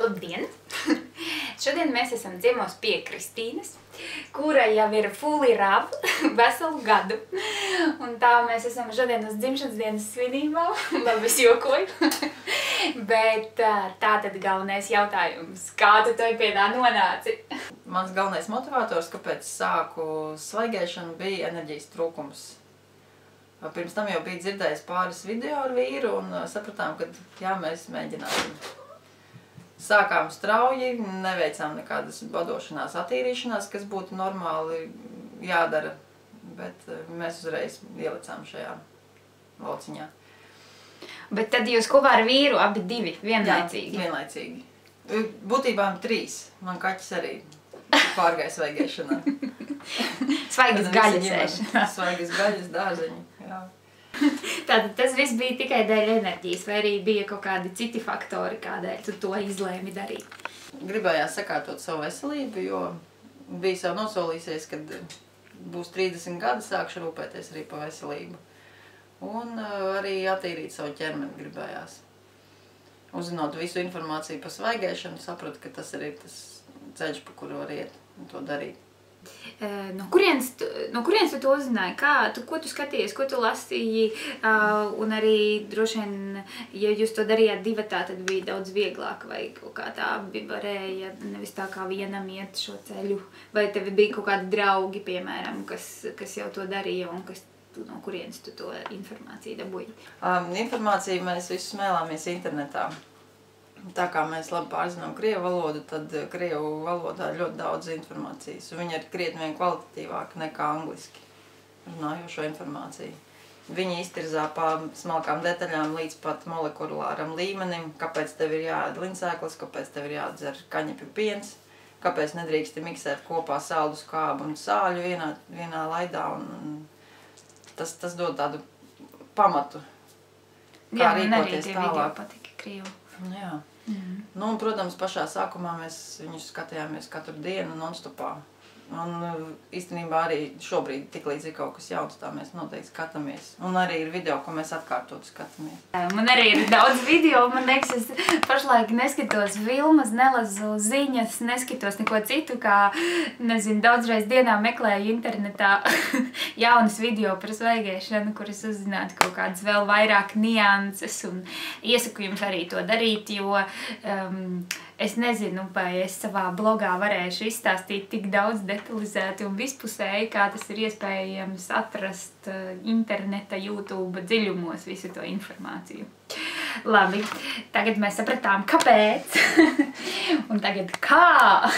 Labdien! Šodien mēs esam ciemos pie Kristīnas, kura jau ir fully rav veselu gadu. Un tā mēs esam šodien uz dzimšanas dienas svinībām. Labi, es jokoju. Bet tātad galvenais jautājums. Kā tu to pie tā nonāci? Mans galvenais motivators, kāpēc sāku svaigēšanu, bija enerģijas trūkums. Pirms tam jau biju dzirdējis pāris video ar vīru un sapratām, ka jā, mēs mēģināsim. Sākām strauji, neveicām nekādas badošanās, attīrīšanās, kas būtu normāli jādara, bet mēs uzreiz ielicām šajā lauciņā. Bet tad jūs kopā ar vīru abi divi vienlaicīgi? Jā, vienlaicīgi. Būtībā 3. Man kaķis arī pārgāja svaigēšanā. Svaigas gaļas ēšana. Svaigas gaļas, dārzeņi, jā. Tātad tas viss bija tikai dēļ enerģijas, vai arī bija kaut kādi citi faktori, kādēļ tu to izlēmi darīt? Gribējās sakārtot savu veselību, jo bija sev nosolīsies, kad būs 30 gadi, sākšu rūpēties arī par veselību. Un arī attīrīt savu ķermeni gribējās. Uzzinot visu informāciju par svaigēšanu, sapratu, ka tas arī ir tas ceļš, pa kuru var iet un to darīt. No kurienes tu to uzzināji? Ko tu skatījies, ko tu lasīji? Un arī droši vien, ja jūs to darījāt divatā, tad bija daudz vieglāk, vai kaut kā tā varēja nevis tā kā vienam iet šo ceļu, vai tev bija kaut kādi draugi, piemēram, kas jau to darīja un no kurienes tu to informāciju dabūji? Informāciju mēs visu smēlāmies internetā. Tā kā mēs labi pārzinām krievu valodu, tad krievu valodā ir ļoti daudz informācijas. Viņa ir krietni vien kvalitatīvāka nekā angliski runājošo informāciju. Viņa iztirzā pa smalkām detaļām līdz pat molekulāram līmenim, kāpēc tev ir jāēd lincēklis, kāpēc tev ir jādzer kaņepju piens, kāpēc nedrīksti miksēt kopā saldus kābu un sāļu vienā laidā. Tas dod tādu pamatu, kā rīkoties tālāk. Jā, man arī tie video patika krievu. Jā. Nu, un, protams, pašā sākumā mēs viņus skatījāmies katru dienu non-stopā. Un īstenībā arī šobrīd tik līdz ir kaut kas jauns, tā mēs noteikti skatāmies. Un arī ir video, ko mēs atkārtot skatāmies. Man arī ir daudz video, man liekas, es pašlaik neskatos filmas, nelasu ziņas, neskatos neko citu, kā, nezinu, daudzreiz dienā meklēju internetā jaunas video par svaigēšanu, kuras uzzinātu kaut kādas vēl vairāk nianses, un iesaku jums arī to darīt, jo es nezinu, vai es savā blogā varēšu izstāstīt tik daudz detalizēti un vispusēji, kā tas ir iespējams atrast interneta, YouTube dziļumos visu to informāciju. Labi, tagad mēs sapratām, kāpēc. Un tagad kā?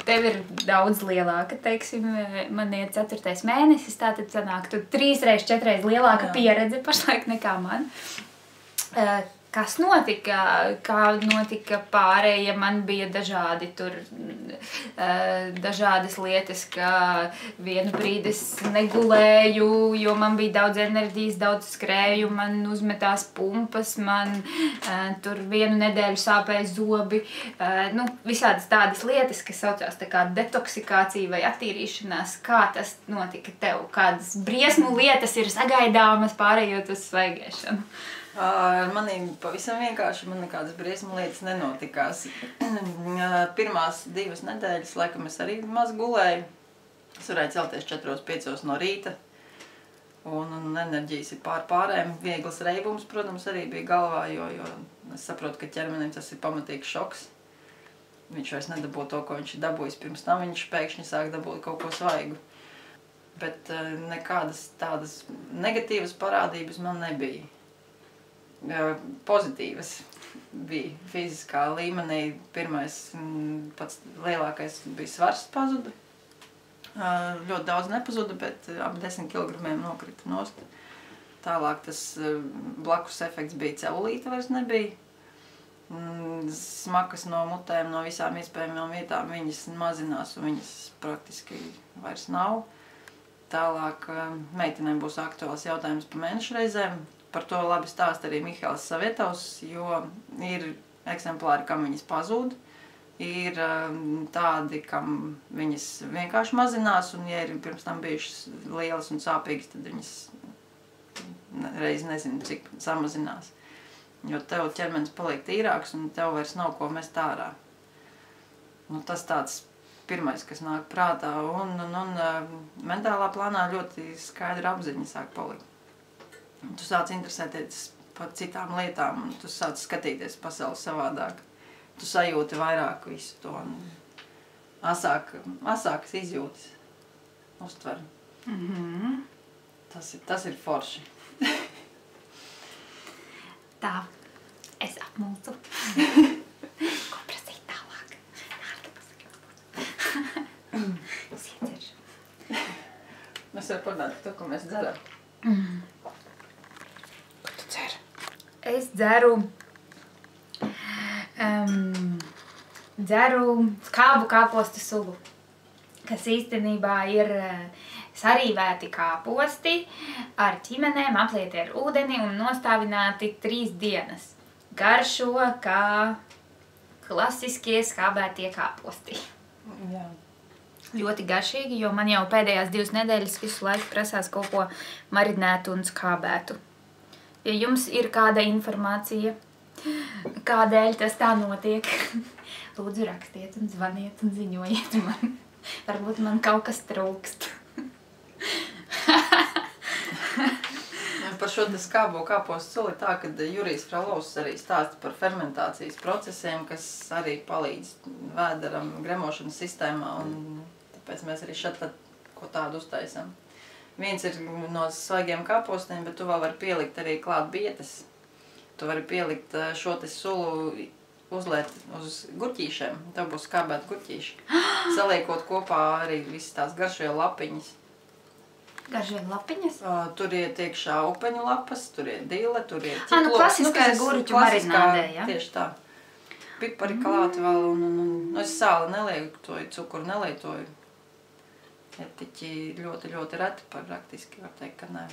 Tev ir daudz lielāka, teiksim, man ir 4. mēnesis, tātad sanāk, tu 3x4 lielāka pieredze pašlaik nekā man. Kas notika? Kā notika pārēja? Man bija dažādi tur, dažādas lietas, ka vienu brīdi es negulēju, jo man bija daudz enerģijas, daudz skrēju, man uzmetās pumpas, man tur vienu nedēļu sāpēja zobi. Nu, visādas tādas lietas, kas saucās tā kā detoksikācija vai attīrīšanās. Kā tas notika tev? Kādas briesmu lietas ir sagaidāmas pārējot uz svaigēšanu? Ar manīm pavisam vienkārši, man nekādas briesmu lietas nenotikās. Pirmās 2 nedēļas, laikam, es arī maz gulēju. Es varēju celties 4-5 no rīta. Un enerģijas ir pārēm. Viegls reibums, protams, arī bija galvā, jo es saprotu, ka ķermenim tas ir pamatīgs šoks. Viņš vairs nedabū to, ko viņš ir dabūjis pirms tam. Viņš pēkšņi sāk dabūt kaut ko svaigu. Bet nekādas tādas negatīvas parādības man nebija. Pozitīvas bija fiziskā līmenī. Pirmais, pats lielākais bija svars pazuda. Ļoti daudz nepazuda, bet ap 10 kilogramiem nokrita nost. Tālāk tas blakus efekts bija celulīta vairs nebija. Smakas no mutēm, no visām iespējamām vietām viņas mazinās un viņas praktiski vairs nav. Tālāk meitenēm būs aktuāls jautājums par mēnešu reizēm. Par to labi stāsta arī Mihāls Savietovs, jo ir eksemplāri, kam viņas pazūd, ir tādi, kam viņas vienkārši mazinās, un ja ir pirms tam bijušas lielas un sāpīgas, tad viņas reiz nezinu, cik samazinās. jo tev ķermenis paliek tīrāks un tev vairs nav ko mest ārā. Nu, tas tāds pirmais, kas nāk prātā, un mentālā plānā ļoti skaidra apziņa sāk palikt. Tu sāc interesēties par citām lietām, un tu sāc skatīties pasauli savādāk. Tu sajūti vairāk visu to, un asākas izjūtas uztver. Tas ir forši. Tā, es apmulcu. Ko prasīt tālāk? Es iedzeršu. Mēs varam parunāt to, ko mēs dzeram. Ko tu dzer? Es dzeru skābu kāpostu sulu, kas īstenībā ir sarīvēti kāposti ar ķimenēm, aplieti ar ūdeni un nostāvināti 3 dienas. Garšo kā klasiskie skābētie kāposti. Jā. Ļoti garšīgi, jo man jau pēdējās 2 nedēļas visu laiku prasās kaut ko marinētu un skābētu. Ja jums ir kāda informācija, kādēļ tas tā notiek, lūdzu rakstiet un zvaniet un ziņojiet man. Varbūt man kaut kas trūkst. Par šo skābo kāpostu suli tā, ka Jurijs Fralovs arī stāsta par fermentācijas procesiem, kas arī palīdz vēderam gremošanas sistēmā, un tāpēc mēs arī šeit ko tādu uztaisam. Viens ir no svaigiem kāpostiem, bet tu vēl vari pielikt arī klāt bietes. Tu vari pielikt šo te sulu, uzliet uz gurķīšiem, tev būs skābēt gurķīši. Saliekot kopā arī visas tās garšie lapiņas. Garšie lapiņas? Tur iet iekšā upeņu lapas, tur iet dīle, tur iet ķiploks. Nu klasiskā gurķu marinādē, ja? Tieši tā. Pipari klāt vēl, un es sāli nelieku, cukuru nelietoju. Etiķi ļoti, ļoti reti, praktiski var teikt, ka nē.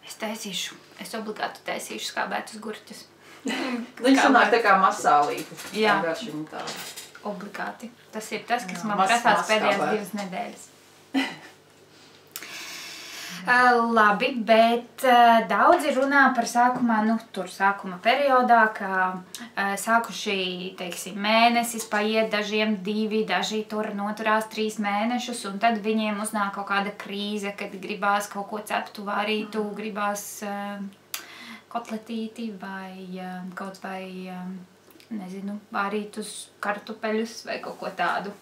Es obligāti taisīšu skābētus gurķus. Viņi sanāk tā kā masālītes. Jā. Tā garšiņa tā. Obligāti. Tas ir tas, kas man prasās pēdējās 2 nedēļas. Labi, bet daudzi runā par sākuma periodā, ka sākuši, teiksim, mēnesis paiet, dažiem 2, daži tur noturās 3 mēnešus, un tad viņiem uznāk kaut kāda krīze, kad gribās kaut ko ceptu, varītu, gribās kotletīti vai kaut vai, nezinu, vārītus kartupeļus vai kaut ko tādu.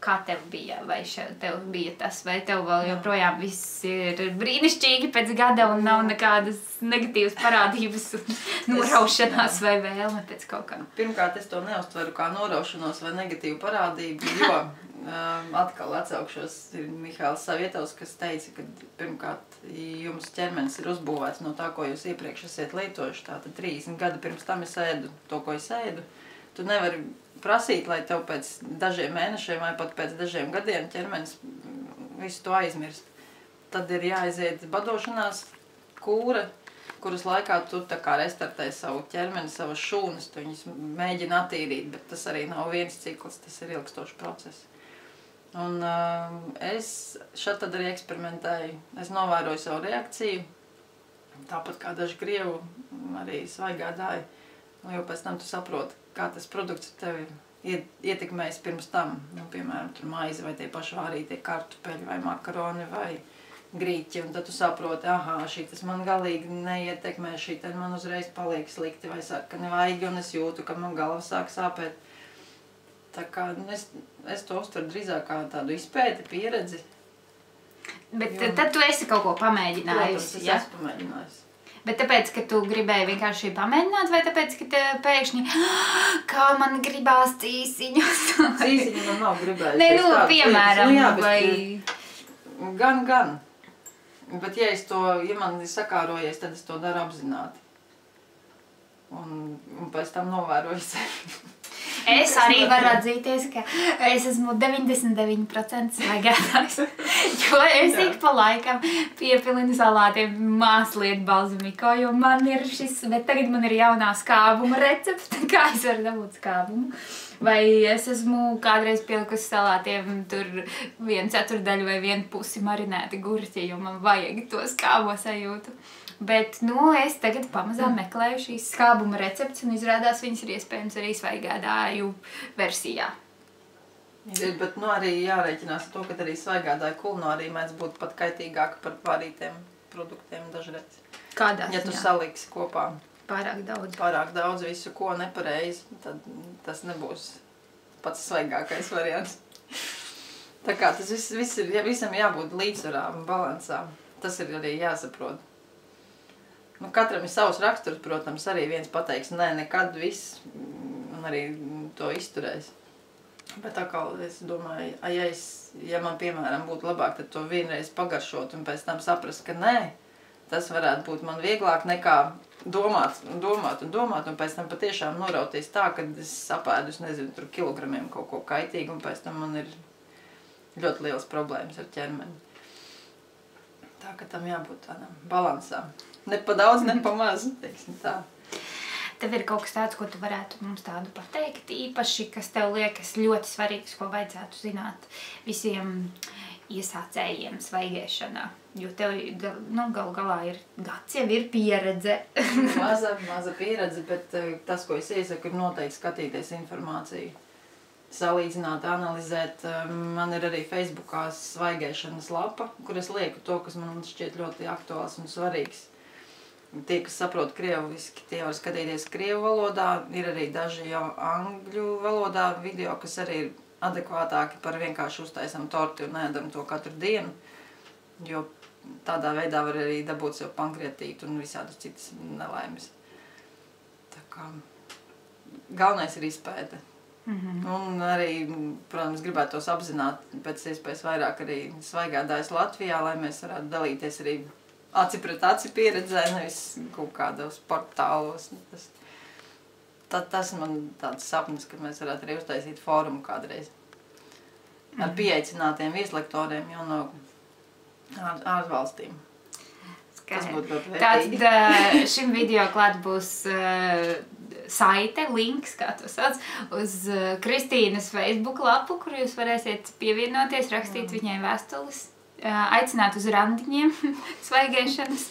Kā tev bija? Vai tev bija tas? Vai tev vēl joprojām viss ir brīnišķīgi pēc gada un nav nekādas negatīvas parādības un noraušanās vai vēlme pēc kaut kā? Pirmkārt, es to neuztveru kā noraušanos vai negatīvu parādību, jo atkal atsaukšos ir Mihāls Savietovs, kas teica, ka pirmkārt jums ķermenis ir uzbūvēts no tā, ko jūs iepriekš esat lietojuši. Tātad 30 gadi pirms tam es ēdu to, ko es ēdu. Tu nevari prasīt, lai tev pēc dažiem mēnešiem vai pat pēc dažiem gadiem ķermenis visu to aizmirst. Tad ir jāaiziet badošanās kūra, kuras laikā tu tā kā restartē savu ķermeni, savas šūnas, tu viņus mēģina attīrīt, bet tas arī nav viens cikls, tas ir ilgstošs process. Un es šeit tad arī eksperimentēju, es novēroju savu reakciju, tāpat kā daži krievu arī svaigādāja, jo pēc tam tu saproti, kā tas produkts tevi ietekmējis pirms tam, nu, piemēram, tur maize vai tie paši vārītie kartupeļi vai makaroni vai grīķi, un tad tu saproti, šitas man galīgi neietekmē, šitas man uzreiz paliek slikti vai saka, ka nevajag, un es jūtu, ka man galva sāk sāpēt. Tā kā es to uztveru drīzāk kā tādu izpēti, pieredzi. Bet tad tu esi kaut ko pamēģinājusi, ja? Protams, es esmu pamēģinājusi. Bet tāpēc, ka tu gribēji vienkārši pamēģināt, vai tāpēc, ka te pēkšņi, kā man gribās cīsiņus? Cīsiņu man nav gribējis. Nē, nu, piemēram, vai... Gan. Bet ja man ir sakārojies, tad es to daru apzināti. Un pēc tam novēroju sevi. Es arī varu atzīties, ka es esmu 99% svaigādājs, jo es ik pa laikam piepilinu salātiem mazliet balzamiko, jo man ir šis, bet tagad man ir jaunā skābuma recepte, kā es varu dabūt skābumu. Vai es esmu kādreiz pielikusi salātiem tur 1/4 vai 1/2 marinēti gurķi, jo man vajag to skābo sajūtu. Bet, es tagad pamazām meklēju šīs skābuma receptes un izrādās viņas ir iespējams arī svaigādāju versijā. Bet, arī jārēķinās to, ka arī svaigādāju kulinārija mēdz būt pat kaitīgāka par pārītiem produktiem dažreiz. Kādā Ja tu saliksi kopā pārāk daudz visu, ko nepareizi, tad tas nebūs pats svaigākais variants. Tā kā tas viss ir, visam jābūt līdzsvarā un balansā. Tas ir arī jāsaprot. Katram ir savs raksturs, protams, arī viens pateiks, nekad viss, un arī to izturēs. Bet atkal, es domāju, ja man, piemēram, būtu labāk, tad to vienreiz pagaršot un pēc tam saprast, ka tas varētu būt man vieglāk nekā domāt, un pēc tam patiešām norauties tā, ka es apēdu, nezinu, tur kilogramiem kaut ko kaitīgu, un pēc tam man ir ļoti liels problēmas ar ķermeni. Tā, ka tam jābūt tādam balansām. Ne pa daudz, ne pa maz, teiksim tā. Tev ir kaut kas tāds, ko tu varētu mums tādu pateikt, īpaši, kas tev liekas ļoti svarīgs, ko vajadzētu zināt visiem iesācējiem svaigēšanā? Jo tev galu galā ir gads, jau ir pieredze. Maza pieredze, bet tas, ko es iesaku, ir noteikti skatīties informāciju. Salīdzināt, analizēt. Man ir arī Facebookā svaigēšanas lapa, kur es lieku to, kas man šķiet ļoti aktuāls un svarīgs. Tie, kas saprot krieviski, tie var skatīties krievu valodā. Ir arī daži jau angļu valodā video, kas arī ir adekvātāki par vienkārši uztaisam torti un ēdam to katru dienu. Jo tādā veidā var arī dabūt sev pankreatītu un visādus citas nelaimes. Tā kā galvenais ir izpēte. Un arī, protams, gribētos apzināt pēc iespējas vairāk arī svaigādājas Latvijā, lai mēs varētu dalīties arī aci pret aci pieredzē, nevis kaut kādos portālos. Tas man tāds sapnis, ka mēs varētu arī uztaisīt fórumu kādreiz. Ar pieaicinātiem vieslektoriem jau no ārvalstīm. Tas būtu ļoti vērtīgi. Tātad šim video klāt būs saite, links, kā to sauc, uz Kristīnas Facebook lapu, kur jūs varēsiet pievienoties, rakstīt viņai vēstules, aicināt uz randiņiem svaigēšanas.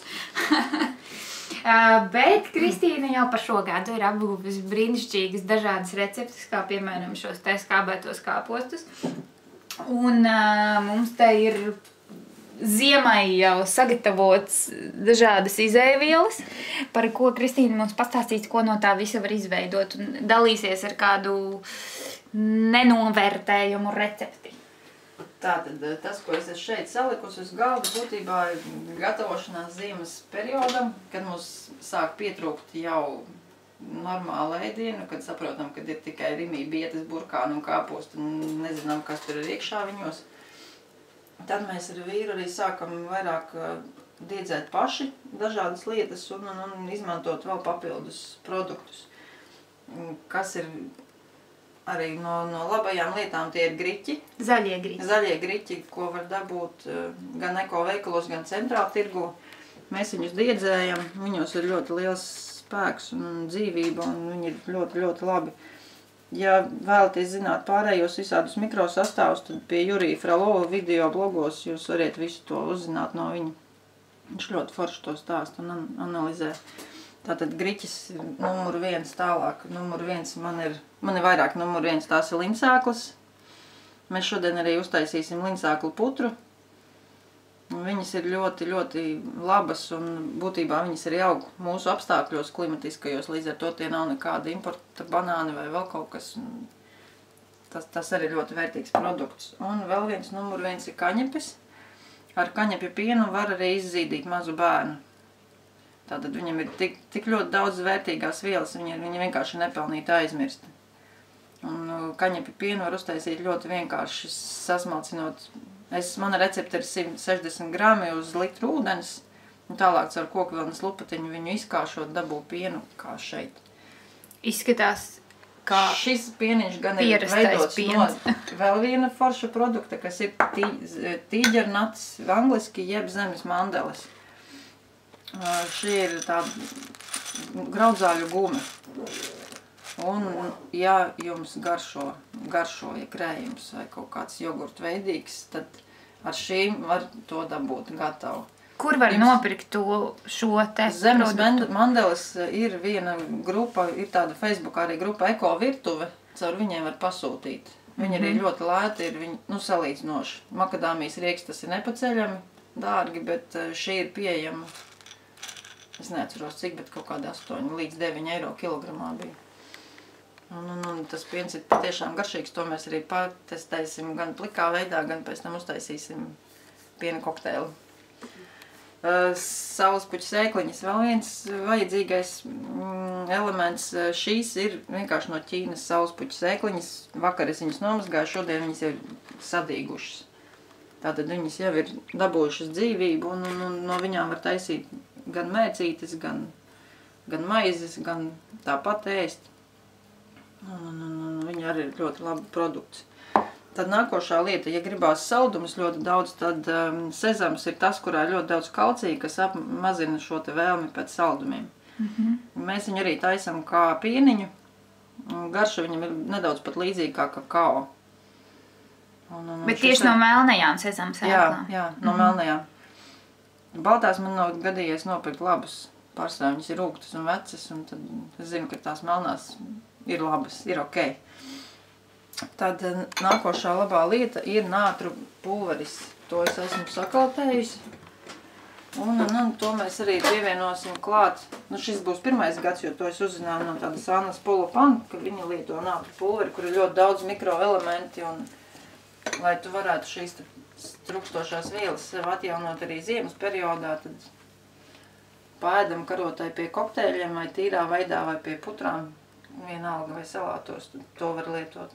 Bet Kristīna jau par šo gadu ir apguvusi brīnišķīgas dažādas receptes, kā piemēram šos te skābētos kāpostus. Un mums te ir ziemai jau sagatavots dažādas izēvielas, par ko Kristīna mums pastāstīs, ko no tā visa var izveidot un dalīsies ar kādu nenovērtējumu recepti. Tātad tas, ko es šeit salikusi uz galda, būtībā ir gatavošanās ziemas periodam, kad mums sāk pietrūkt jau normāla ēdienu, kad saprotam, kad ir tikai rimī, bietes, burkāni un kāposti un nezinām, kas tur ir iekšā viņos. Tad mēs ar vīru arī sākam vairāk diedzēt paši dažādas lietas un izmantot vēl papildus produktus, kas ir arī no labajām lietām. Tie ir griķi. Zaļie griķi. Zaļie griķi, ko var dabūt gan eko veikalos, gan centrāla tirgu. Mēs viņus diedzējam, viņos ir ļoti liels spēks un dzīvība, un viņi ir ļoti, ļoti labi. Ja vēlaties zināt pārējos visādus mikrosastāvus, tad pie Jurija Frolova video blogos jūs variet visu to uzzināt no viņa. Viņš ļoti forši to stāst un analizē. Tātad griķis ir numur 1 tālāk. Numur 1 man ir vairāk numur 1, tās ir linsāklas. Mēs šodien arī uztaisīsim linsāklu putru. Viņas ir ļoti, ļoti labas un būtībā viņas arī aug mūsu apstākļos klimatiskajos, līdz ar to tie nav nekāda importa banāni vai vēl kaut kas. Tas arī ļoti vērtīgs produkts. Un vēl viens numur 1 ir kaņepes. Ar kaņepju pienu var arī izzīdīt mazu bērnu. Tātad viņam ir tik ļoti daudz vērtīgās vielas, viņi vienkārši nepelnīti aizmirsti. Un kaņepju pienu var uztaisīt ļoti vienkārši sasmalcinot. Mana recepte ir 160 grami uz litru ūdens, un tālāk ar kokvilnas lupatiņu viņu izkāšot, dabū pienu kā šeit. Izskatās kā šis pieniņš gan ir veidots no vēl viena forša produkta, kas ir tīģernats, angliski jeb zemes mandeles. Šie ir tādi graudzāļu gumi. Un, ja jums garšoja krējums vai kaut kāds jogurtu veidīgs, tad ar šīm var to dabūt gatavu. Kur var nopirkt šo te Zemes produktu? mandeles ir viena grupa, ir tāda Facebookā arī grupa Eko virtuve, caur viņiem var pasūtīt. Viņi arī ļoti lēti ir, salīdzinoši. Makadāmijas riekstas ir nepaceļami dārgi, bet šī ir pieejama, es neatceros cik, bet kaut kāda 8 līdz 9 eiro kilogramā bija. Un tas piens ir patiešām garšīgs, to mēs arī patestēsim gan plikā veidā, gan pēc tam uztaisīsim piena kokteili. Saulespuķu sēkliņas vēl viens vajadzīgais elements. Šīs ir vienkārši no Ķīnas saulespuķu sēkliņas. Vakar es viņas nomazgāju, šodien viņas ir sadīgušas. Tātad viņas jau ir dabūjušas dzīvību un no viņām var taisīt gan mērcītes, gan maizes, gan tāpat ēst. Viņi arī ir ļoti labi produkts. Tad nākošā lieta, ja gribās saldumus ļoti daudz, tad sezams ir tas, kurā ir ļoti daudz kalcija, kas mazina šo te vēlmi pēc saldumiem. Mēs viņu arī taisam kā pieniņu. Garša viņam ir nedaudz pat līdzīga kā kakao. Bet tieši no melnajām sezam sēklām? Jā, no melnajām. Baltās man nav gadījies nopirkt labas. Pārsvarā viņas ir rūgtas un vecas, un tad es zinu, ka tās melnās ir labas, ir ok. Tad nākošā labā lieta ir nātru pulveris. To es esmu sakaltējusi. Un to mēs arī pievienosim klāt. Šis būs pirmais gads, jo to es uzzināju no tādas Annas Polopan, ka viņa lieto nātru pulveri, kur ir ļoti daudz mikroelementi. Un, lai tu varētu šīs trukstošās vielas sev atjaunot arī ziemas periodā, tad pēdam karotai pie kokteļiem vai tīrā veidā vai pie putrām, vienalga vai salātos, to var lietot.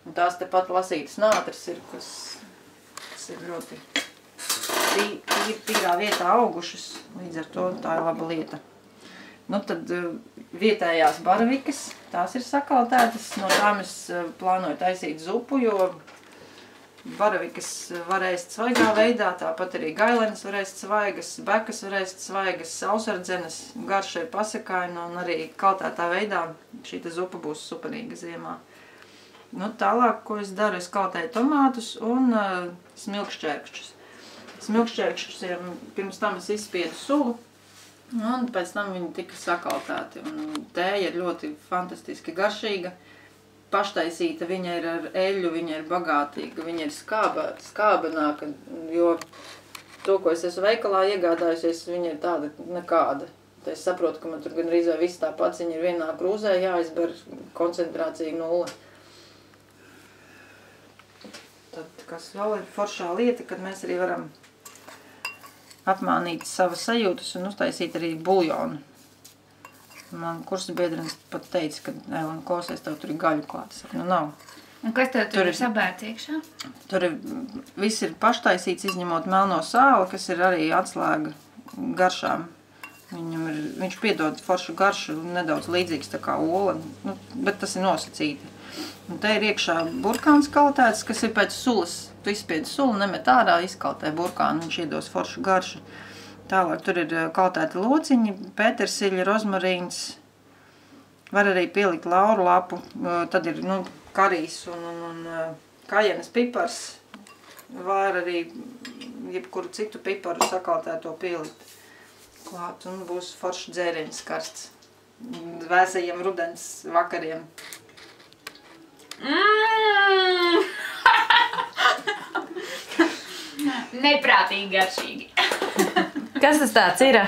Un tās tepat lasītas nātras ir, kas ir ļoti tīrā vietā augušas, līdz ar to tā ir laba lieta. Tad vietējās baravikas, tās ir sakaltētas, no tām es plānoju taisīt zupu, jo baravikas var ēst svaigā veidā, tāpat arī gailenes var ēst svaigas, bekas var ēst svaigas, sausardzenes, garša ir pasakaina un arī kaltētā veidā šī zupa būs superīga ziemā. Tālāk, ko es daru, es kaltēju tomātus un smilkšķērkšķus. Smilkšķērkšķus ir, pirms tam es izspiedu sulu, un pēc tam viņi tika sakaltēti. Tēja ir ļoti fantastiski garšīga, paštaisīta, viņa ir ar eļļu, viņa ir bagātīga, viņa ir skābenāka, jo to, ko es esmu veikalā iegādājusies, viņa ir tāda nekāda. Es saprotu, ka man tur gan rīzē viss tāpats, viņa ir vienā krūzē jāizber koncentrācija 0. Tad, kas vēl ir foršā lieta, kad mēs arī varam apmānīt savas sajūtas un uztaisīt arī buljonu. Man kursa biedrenis pat teica, ka, Elena, klausies, tev tur ir gaļu klāt. Es saku, nav. Un kas tev tur ir sabērts iekšā? Tur viss ir paštaisīts, izņemot melno sāli, kas ir arī atslēga garšām. Viņš piedod foršu garšu, nedaudz līdzīgs tā kā ola, bet tas ir nosacīti. Un te ir iekšā burkāns kaltēts, kas ir pēc sulas. Tu izspiedi sulu, nemet ārā, izkaltē burkānu, viņš iedos foršu garšu. Tālāk tur ir kaltēti lociņi, pētersiļi, rozmarīns. Var arī pielikt lauru lapu, tad ir karijs un kajenes pipars. Var arī jebkuru citu piparu sakaltēto pielikt klāt un būs foršs dzēriens karsts. Vēsajiem rudens vakariem. Neprātīgi garšīgi. Kas tas tāds ir?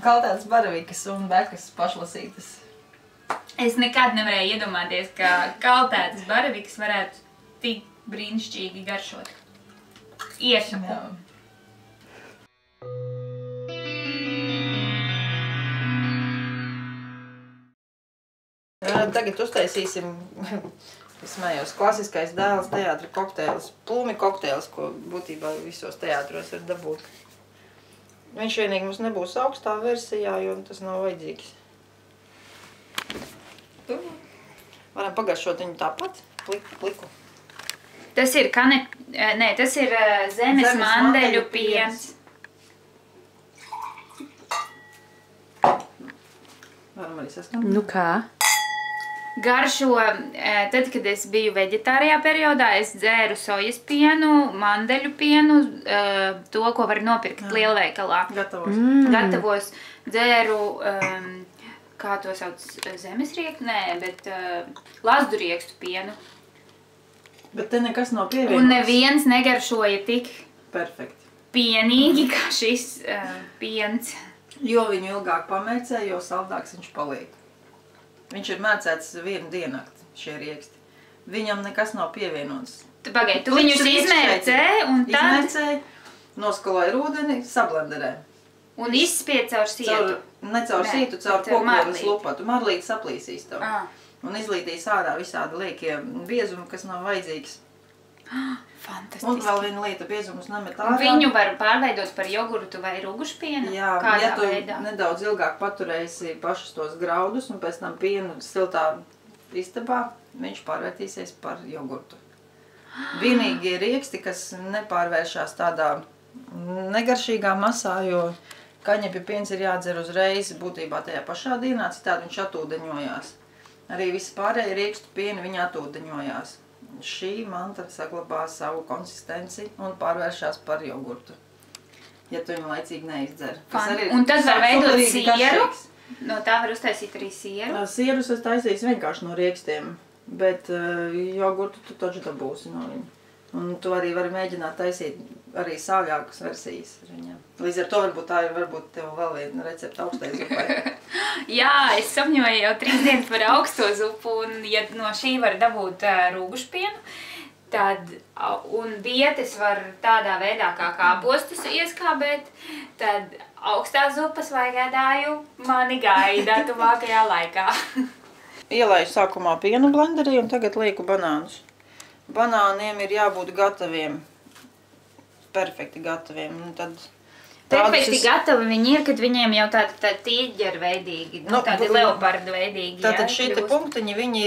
Kaltētas baravikas un bekas pašlasītas. Es nekad nevarēju iedomāties, ka kaltētas baravikas varētu tik brīnišķīgi garšot. Iesaku. Tagad uztaisīsim, es smējos, klasiskais Dēles teātra kokteils, plūmi kokteils, ko būtībā visos teātros var dabūt. Viņš vienīgi mums nebūs augstā versijā, jo tas nav vajadzīgs. Varam pagaršot viņu tāpat, pliku. Tas ir tas ir zemes mandeļu piens. Varam arī saskatīt. Nu kā? garšo, tad, kad es biju veģetārijā periodā, es dzēru sojas pienu, mandeļu pienu, to, ko var nopirkt lielveikalā. Gatavos dzēru, kā to sauc, zemesriekstu? Nē, bet lazduriekstu pienu. Bet te nekas nav pievienots. Un neviens negaršoja tik Perfekti. pienīgi, kā šis piens. Jo viņu ilgāk pamērcē, jo saldāks viņš paliek. Viņš ir mērcēts vienu diennakti, šie rieksti. Viņam nekas nav pievienots. Tu pagaidi, tu viņus izmērcē un tad... Izmērcē, noskaloja ūdeni, sablenderē. Un izspied caur sietu. Ne caur sietu, caur kokienas lupatu. Marlīti saplīsīs tev. Un izlīdīs ārā visādi liekie biezumi, kas nav vajadzīgs. Fantastiski. Un vēl viena lieta, biezumus nemet ārā. Viņu var pārveidot par jogurtu vai rūgušpienu? Jā, ja tu nedaudz ilgāk paturēsi pašus tos graudus un pēc tam pienu siltā istabā, viņš pārvērtīsies par jogurtu. Vienīgie rieksti, kas nepārvēršās tādā negaršīgā masā, jo kaņepju piens ir jādzer uzreiz būtībā tajā pašā dienā, citādi viņš atūdeņojās. Arī visi pārējie riekstu pieni viņi atūdeņojās. Šī manta saglabā savu konsistenci un pārvēršās par jogurtu, ja tu viņu laicīgi neizdzer. Un tad var veidot sieru? No tā var uztaisīt arī sieru? Sierus es taisīšu vienkārši no riekstiem, bet jogurtu tu taču dabūsi no viņa. Un tu arī vari mēģināt taisīt arī sāļākas versijas ar viņiem. Līdz ar to varbūt tev vēl viena recepta augstai zupai. Jā, es sapņoju jau 3 dienas par augsto zupu, un ja no šī var dabūt rūgušpienu, tad, un bietes var tādā veidā kā kāpostus ieskābēt, tad augstās zupas vaigādāju mani gaida tuvākajā laikā. Ielaidu sākumā pienu blenderī un tagad lieku banānus. Banāniem ir jābūt gataviem, perfekti gataviem. Un tad perfekti gatavi viņi ir, kad viņiem jau tādi tīģerveidīgi, tādi leopardveidīgi. Tātad šī te punktiņi, viņi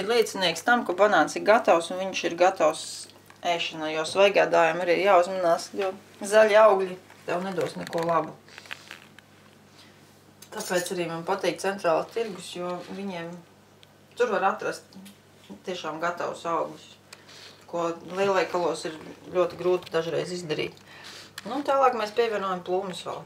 ir liecinieks tam, ka banāns ir gatavs un viņš ir gatavs ēšanai, jo svaigādājiem arī jāuzmanās, jo zaļi augļi tev nedos neko labu. Tāpēc arī man patīk centrāla tirgus, jo viņiem tur var atrast tiešām gatavus augļus, ko lielveikalos ir ļoti grūti dažreiz izdarīt. Nu, tālāk mēs pievienojam plūmus vēl.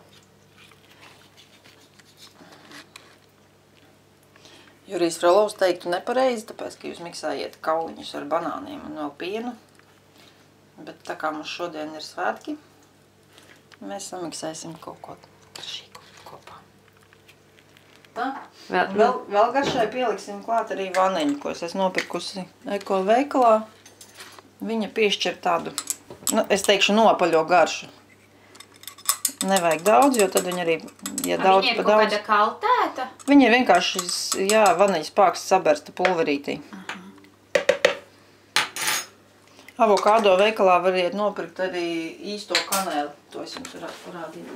Jurijs Frolovs teiktu nepareizi, tāpēc, ka jūs miksējiet kauliņus ar banāniem un vēl pienu. Bet tā kā mums šodien ir svētki, mēs samiksēsim kaut ko garšīgu kopā. Tā. Vēl garšai pieliksim klāt arī vaniļu, ko es esmu nopirkusi Eko veikalā. Viņa piešķir tādu, es teikšu, nopaļo garšu. Nevajag daudz, jo tad viņa arī, ja daudz pa daudz... Viņa ir kaut kāda kaltēta? Viņa ir vienkārši, jā, vaniļas pāksts sabersta pulverītī. Avokādo veikalā variet nopirkt arī īsto kanēli. To es jums varētu parādīt.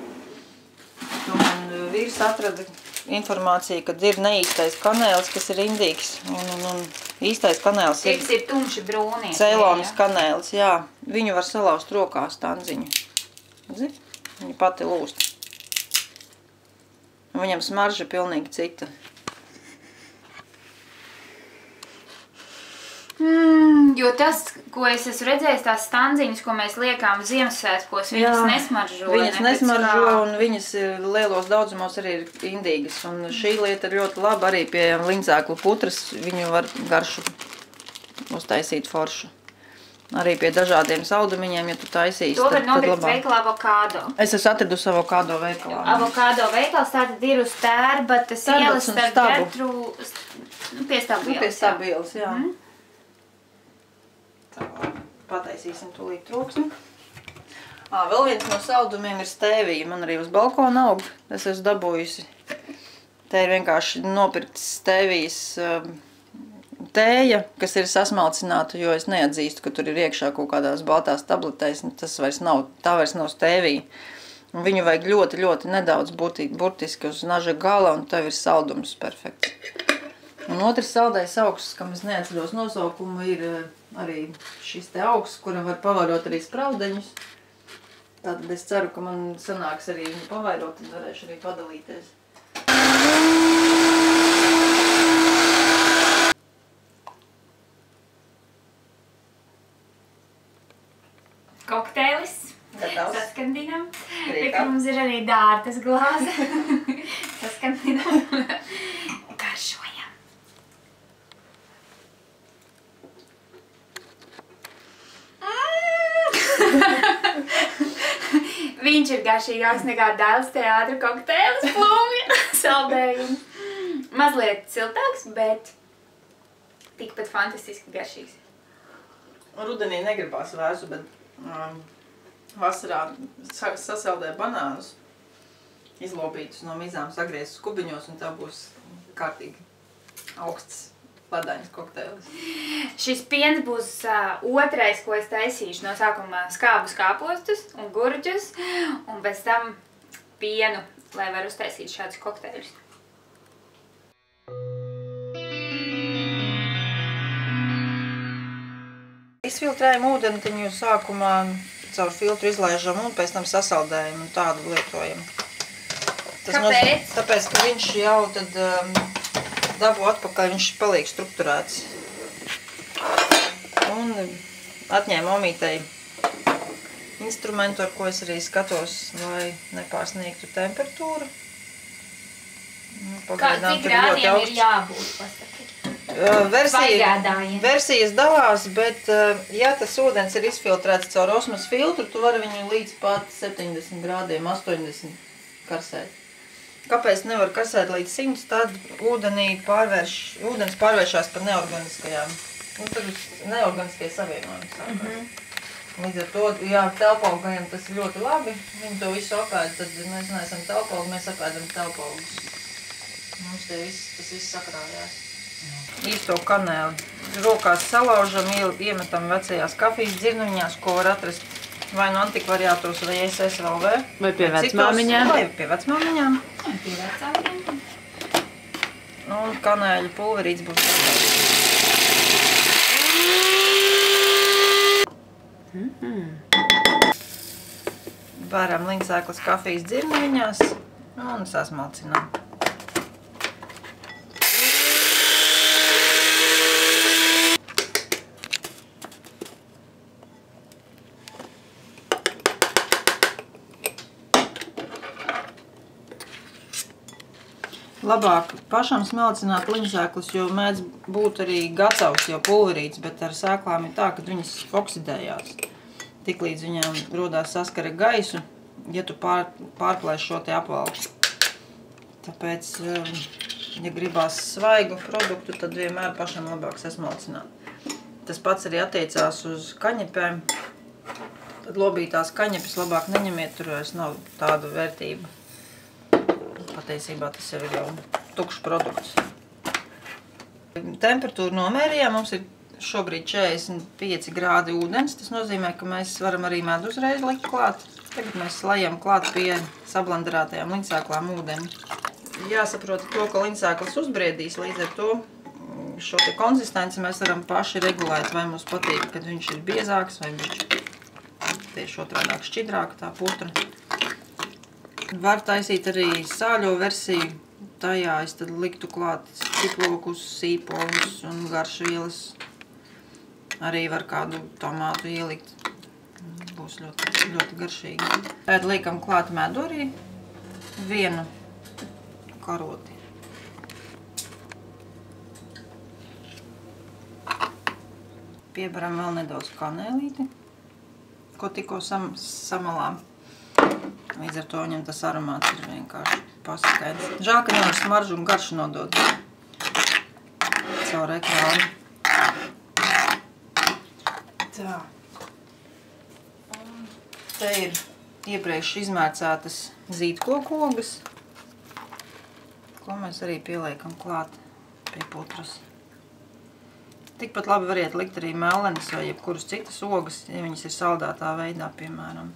Un vīrs atrada informāciju, kad ir neīstais kanēlis, kas ir indīgs. Un īstais kanēlis ir... Tiks ir tumši brūnīs. Ceilonis kanēlis, jā. Viņu var salauzt rokās tanziņu. Zini? Viņa pati lūst. Un viņam smarža pilnīgi cita. Jo tas, ko es esmu redzējis, tās stanziņas, ko mēs liekām Ziemassvētkos, viņas nesmaržo. Viņas nesmaržo un viņas lielos daudzumos arī ir indīgas. Un šī lieta ir ļoti laba arī pie lindzēklu putras. Viņu var garšu uztaisīt foršu. Arī pie dažādiem saldumiņiem, ja tu taisīsi, to var nopirkt veikalā Avokādo. Es esmu atradusi Avokādo veikalā. Avokādo veikals tātad ir uz Tērbatas ielas starp Gertru... Pie Stabu ielas, jā. Tā, pataisīsim tūlīt troksni. Vēl viens no saldumiem ir stēvija. Man arī uz balkona aug. Es esmu dabūjusi. Te ir vienkārši nopirkts stēvijas tēja, kas ir sasmalcināta, jo es neatzīstu, ka tur ir iekšā kaut kādās baltās tabletēs. Tā vairs nav stēvija. Un viņu vajag ļoti, ļoti nedaudz burtiski uz naža gala, un tev ir saldums perfekts. Un otrs saldais augsts, kam es neatceros nosaukumu, ir arī šis te augsts, kuram var pavairot arī spraudeņus. Tātad es ceru, ka man sanāks arī viņu pavairot, tad varēšu arī padalīties. priekā. Mums ir arī dārtas glāze. Saskatīnām. Garšojam. Viņš ir garšīgāks nekā Dailes teātra kokteilis plūmja saldējums. Mazliet siltāks, bet tikpat fantastiski garšīgs. Rudenī negribās vēsu, bet vasarā sasaldē banānus, izlobītus no mizām, sagrieztus kubiņos, un tev būs kārtīgi augsts ledainis kokteilis. Šis piens būs otrais, ko es taisīšu. No sākuma skābus kāpostus un gurģus, un pēc tam pienu, lai var uztaisīt šādus kokteļus. Izfiltrējam ūdentiņu sākumā caur filtru izlaižam un pēc tam sasaldējam un tādu lietojam. Kāpēc? Tāpēc, ka viņš jau tad dabū atpakaļ, viņš paliek strukturēts. Un atņēmu omītei instrumentu, ar ko es arī skatos, lai nepārsniegtu temperatūru. Cik grādiem ir jābūt, pasaki? Versijas dalās, bet ja tas ūdens ir izfiltrēts caur osmas filtru, tu vari viņu līdz pat 70 grādiem, 80 karsēt. Kāpēc nevar karsēt līdz 100, tad ūdens pārvēršās par neorganiskajām. Nu, tad neorganiskie savienojumi. Līdz ar to, jā, telpaugajiem tas ir ļoti labi. Viņi to visu apēd, tad mēs neesam telpaugi, mēs apēdam telpaugus. Mums tas viss sakrājās. Īsto kanēli rokās salaužam, iemetam vecajās kafijas dzirnuņās, ko var atrast vai no antikvariātos vai SSLV. Vai pie vecmāmiņām. Vai pie vecmāmiņām. Vai pie vecākiem. Un kanēļu pulverīts būs Bēram liņsēklas kafijas dzirnuņās un sasmalcinām. Labāk pašam smalcināt liņsēklas, jo mēdz būt arī gatavs jau pulverīts, bet ar sēklām ir tā, ka viņas oksidējās. Tiklīdz viņām rodās saskara gaisu, ja tu pārplēš šo te apvalku. Tāpēc, ja gribās svaigu produktu, tad vienmēr pašam labāk sasmalcināt. Tas pats arī attiecās uz kaņepēm. Tad lobītās kaņepes labāk neņemiet, tur vairs nav tādu vērtību. Patiesībā tas jau ir jau tukšs produkts. Temperatūru nomērījām, mums ir šobrīd 45 grādi ūdens. Tas nozīmē, ka mēs varam arī medu uzreiz likt klāt. Tagad mēs lejam klāt pie sablenderētajām liņsēklām ūdeni. Jāsaprot to, ka liņsēklas uzbriedīs, līdz ar to šo te konsistenci mēs varam paši regulēt, vai mums patīk, kad viņš ir biezāks vai tieši otrādāk šķidrāk tā putra. Var taisīt arī sāļo versiju. Tajā es tad liktu klāt ciplokus, sīpolus un garšvielas. Arī var kādu tomātu ielikt. Būs ļoti, ļoti garšīgi. Tad liekam klāt medu arī. Vienu karoti. Piebaram vēl nedaudz kanēlīti, ko tikko samalām. Līdz ar to viņam tas aromāts ir vienkārši paskaidrs. Žēl, ka nevar smaržu un garšu nodot caur ekrānu. Tā. Un te ir iepriekš izmērcētas zīdkoku ogas, ko mēs arī pieliekam klāt pie putras. Tikpat labi variet likt arī mellenes vai jebkuras citas ogas, ja viņas ir saldētā veidā, piemēram.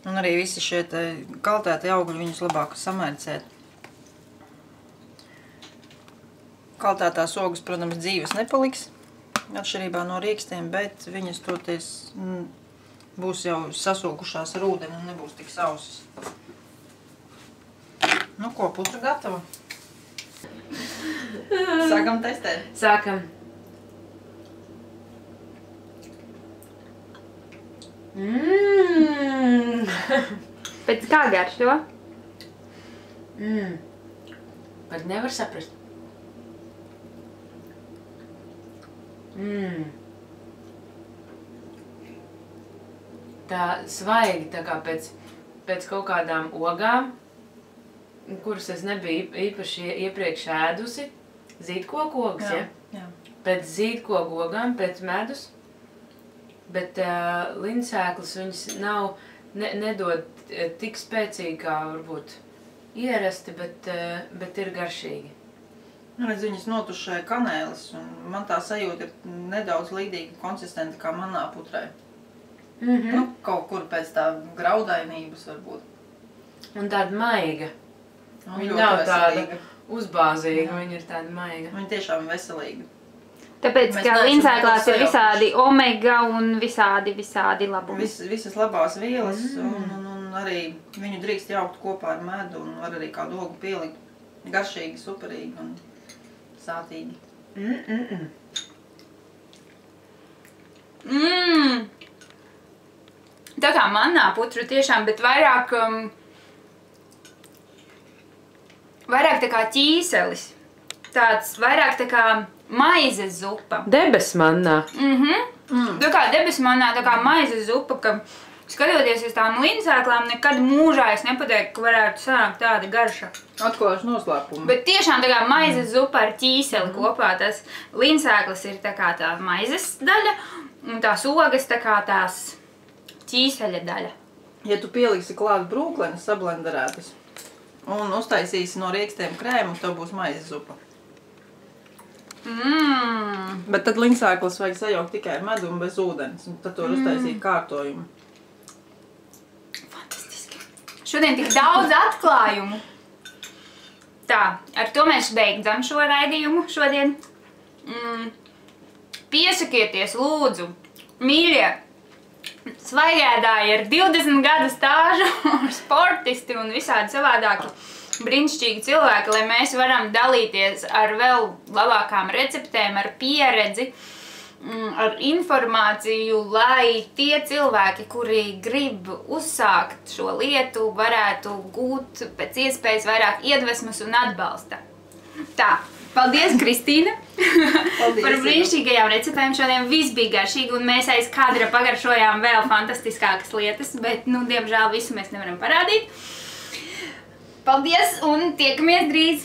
Un arī visi šie kaltēti augļi viņus labāk samērcēt. Kaltētās ogas, protams, dzīves nepaliks, atšķirībā no rīkstiem, bet viņas toties būs jau sasūkušās ar ūdeni un nebūs tik sausas. Nu ko, putra gatava? Sākam testēt. Sākam. Pēc kā garšo? Pat nevar saprast. Tā svaigi, tā kā pēc kaut kādām ogām, kuras es nebiju īpaši iepriekš ēdusi. Zīdkoku ogas, ja? Jā. Pēc zīdkoku ogām, pēc medus. Bet lindsēklas viņas nedod tik spēcīgi, kā varbūt ierasti, bet ir garšīgi. Redz, viņas notušē kanēlis, un man tā sajūta ir nedaudz līdīga konsistenta kā manā putrai. Nu, kaut kur pēc tā graudainības varbūt. Un tāda maiga. Un Viņa ļoti nav tāda veselīga. uzbāzīga, viņa ir tāda maiga. Viņa tiešām ir veselīga. Tāpēc, Mēs ka neesam lindsēklās ir neko visādi omega un visādi labumi. Visas labās vielas, un arī viņu drīkst jaukt kopā ar medu, un var arī kādu ogu pielikt. Garšīgi, superīgi un sātīgi. Tā kā manā putra tiešām, bet vairāk tā kā ķīselis. Tāds vairāk tā kā maizes zupa. Debes mannā. Tā kā debes manā, tā kā maizes zupa, ka skatoties uz tām lindsēklām, nekad mūžā es nepateiktu, ka varētu sanākt tāda garša. Atklāšu noslēpumu. Bet tiešām tā kā maizes zupa ar ķīseli kopā, tas lindsēklas ir tā kā tā maizes daļa, un tās ogas tā kā tās ķīseļa daļa. Ja tu pieliksi klāt brūklenes sablenderētas un uztaisīsi no riekstiem krēmu, tev būs maizes zupa. Bet tad lindsēklas vajag sajaukt tikai ar medu un bez ūdens, un tad to uztaisīt kārtojumu. Fantastiski. Šodien tik daudz atklājumu. Tā, ar to mēs beidzam šo raidījumu šodien. Piesakieties, lūdzu, mīļie, svaigēdāji ar 20 gadu stāžu, sportisti un visādi savādāki brīnišķīgi cilvēki, lai mēs varam dalīties ar vēl labākām receptēm, ar pieredzi, ar informāciju, lai tie cilvēki, kuri grib uzsākt šo lietu, varētu gūt pēc iespējas vairāk iedvesmas un atbalsta. Tā, paldies, Kristīna! Paldies, par brīnišķīgajām receptēm. Šodien viss bija garšīgi, un mēs aiz kadra pagaršojām vēl fantastiskākas lietas, bet, diemžēl, visu mēs nevaram parādīt. Paldies, un tiekamies drīz!